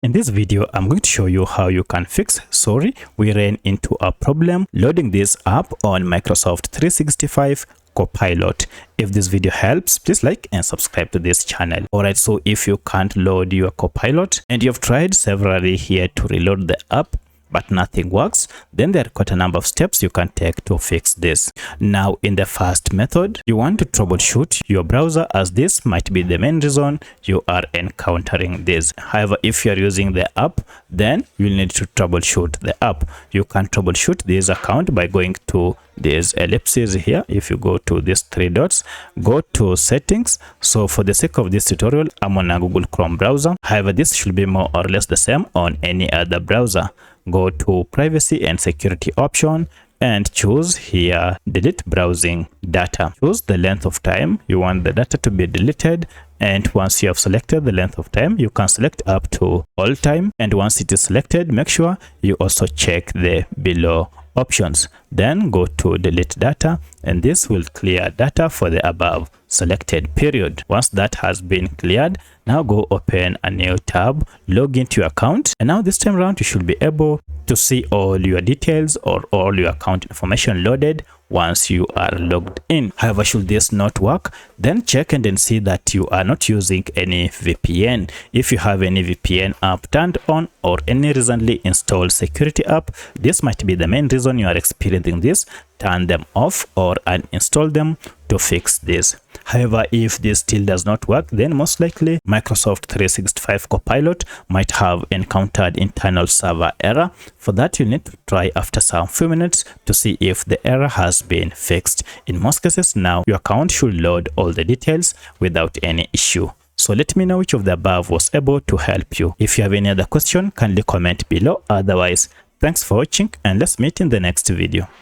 In this video, I'm going to show you how you can fix we ran into a problem loading this app on Microsoft 365 Copilot. If this video helps, please like and subscribe to this channel. Alright, so if you can't load your Copilot and you've tried severally here to reload the app, but nothing works, then there are quite a number of steps you can take to fix this. Now, in the first method, you want to troubleshoot your browser, as this might be the main reason you are encountering this. However, if you are using the app, then you'll need to troubleshoot the app. You can troubleshoot this account by going to these ellipses here. If you go to these three dots, go to settings. So for the sake of this tutorial, I'm on a Google Chrome browser. However, this should be more or less the same on any other browser. Go to privacy and security option and choose here delete browsing data. Choose the length of time you want the data to be deleted, and once you have selected the length of time, you can select up to all time, and once it is selected, make sure you also check the below options. Then go to delete data, and this will clear data for the above selected period. Once that has been cleared, now go open a new tab, log into your account, and now this time around you should be able to see all your details or all your account information loaded once you are logged in. However, should this not work, then check and then see that you are not using any VPN. If you have any VPN app turned on or any recently installed security app, this might be the main reason you are experiencing this. Turn them off or uninstall them to fix this. However, if this still does not work, then most likely Microsoft 365 Copilot might have encountered internal server error. For that, you need to try after some few minutes to see if the error has been fixed. In most cases, now your account should load all the details without any issue. So let me know which of the above was able to help you. If you have any other question, kindly comment below. Otherwise, thanks for watching and let's meet in the next video.